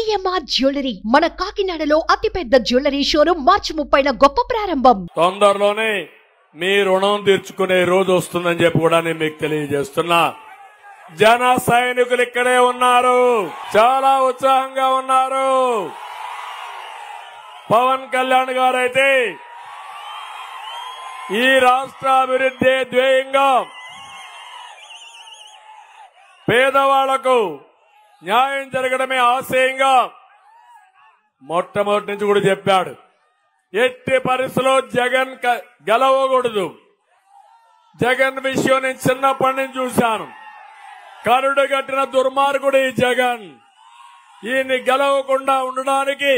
CMR jewellery మన కాకినాడలో అతిపెద్ద జ్యువెలరీ షోరూం మార్చి 30న గొప్ప ప్రారంభం. తొందరలోనే మీ రుణం తీర్చుకునే రోజు వస్తుందని చెప్పి కూడా నేను మీకు తెలియజేస్తున్నా. జన సైనికులు ఇక్కడే ఉన్నారు, చాలా ఉత్సాహంగా ఉన్నారు. పవన్ కళ్యాణ్ గారైతే ఈ రాష్ట్ర అభివృద్ధి ధ్యేయంగా పేదవాళ్లకు న్యాయం జరగడమే ఆశయంగా మొట్టమొదటి నుంచి కూడా చెప్పాడు. ఎట్టి పరిస్థితుల్లో జగన్ గెలవకూడదు. జగన్ విషయం నేను చిన్నప్పటి నుంచి చూశాను. కరుడు కట్టిన దుర్మార్గుడు ఈ జగన్. ఈయన్ని గెలవకుండా ఉండడానికి,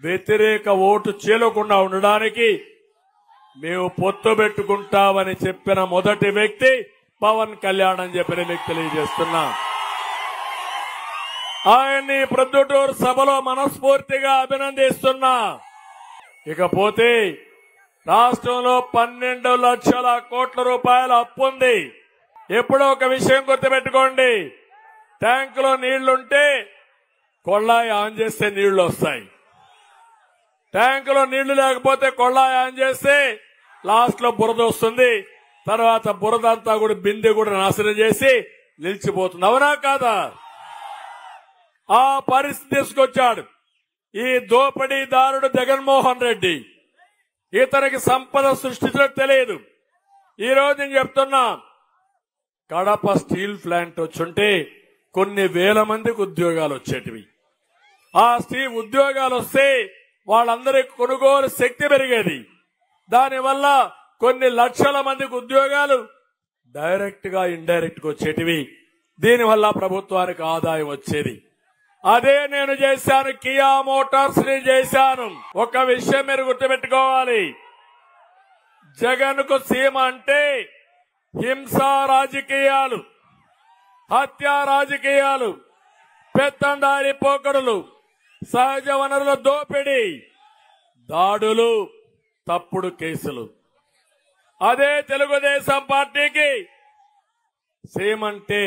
వ్యతిరేక ఓటు చీలకుండా ఉండడానికి మేము పొత్తు పెట్టుకుంటామని చెప్పిన మొదటి వ్యక్తి పవన్ కళ్యాణ్ అని చెప్పి మీకు తెలియజేస్తున్నా. ఆయన్ని ప్రొద్దుటూరు సభలో మనస్ఫూర్తిగా అభినందిస్తున్నా. ఇకపోతే రాష్ట్రంలో 12 లక్షల కోట్ల రూపాయల అప్పు ఉంది. ఎప్పుడో ఒక విషయం గుర్తుపెట్టుకోండి, ట్యాంకులో నీళ్లుంటే కొళ్ళాయి ఆన్ చేస్తే నీళ్లు వస్తాయి. ట్యాంకులో నీళ్లు లేకపోతే కొళ్ళాయి ఆన్ చేస్తే లాస్ట్ లో బురద వస్తుంది. తర్వాత బురద అంతా కూడా బిందె కూడా నాశనం చేసి నిలిచిపోతుంది. అవునా కాదా? ఆ పరిస్థితి తీసుకొచ్చాడు ఈ దోపిడీదారుడు జగన్మోహన్ రెడ్డి. ఇతనికి సంపద సృష్టించడం తెలియదు. ఈ రోజు నేను చెప్తున్నా, కడప స్టీల్ ప్లాంట్ వచ్చుంటే కొన్ని వేల మందికి ఉద్యోగాలు వచ్చేటివి. ఆ స్టీల్ ఉద్యోగాలు వస్తే వాళ్ళందరికీ కొనుగోలు శక్తి పెరిగేది. దానివల్ల కొన్ని లక్షల మందికి ఉద్యోగాలు డైరెక్ట్ గా ఇండైరెక్ట్ గా వచ్చేటివి. దీనివల్ల ప్రభుత్వానికి ఆదాయం వచ్చేది. అదే నేను చేశాను, కియా మోటార్స్ ని చేశాను. ఒక విషయం మీరు గుర్తుపెట్టుకోవాలి, జగన్ కు సీమ అంటే హింసా రాజకీయాలు, హత్యా రాజకీయాలు, పెత్తందారి పోకడులు, సహజ వనరుల దోపిడీ, దాడులు, తప్పుడు కేసులు. అదే తెలుగుదేశం పార్టీకి సీమంటే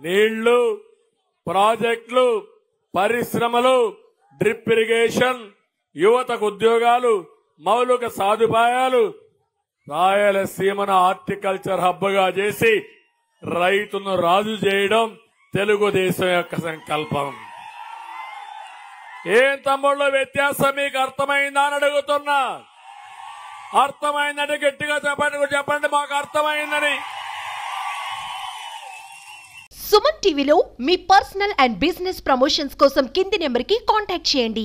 నీళ్లు, ప్రాజెక్టులు, పరిశ్రమలు, డ్రిప్ ఇరిగేషన్, యువతకు ఉద్యోగాలు, మౌలిక సదుపాయాలు, రాయలసీమను హార్టికల్చర్ హబ్ గా చేసి రైతును రాజు చేయడం తెలుగుదేశం యొక్క సంకల్పం. ఏం తమ్ముళ్ళు వ్యత్యాసం మీకు అర్థమైందా అని అడుగుతున్నా. అర్థమైందంటే గట్టిగా చెప్పండి మాకు అర్థమైందని. సుమన్ టీవీలో మీ పర్సనల్ అండ్ బిజినెస్ ప్రమోషన్స్ కోసం కింది నెంబర్కి కాంటాక్ట్ చేయండి.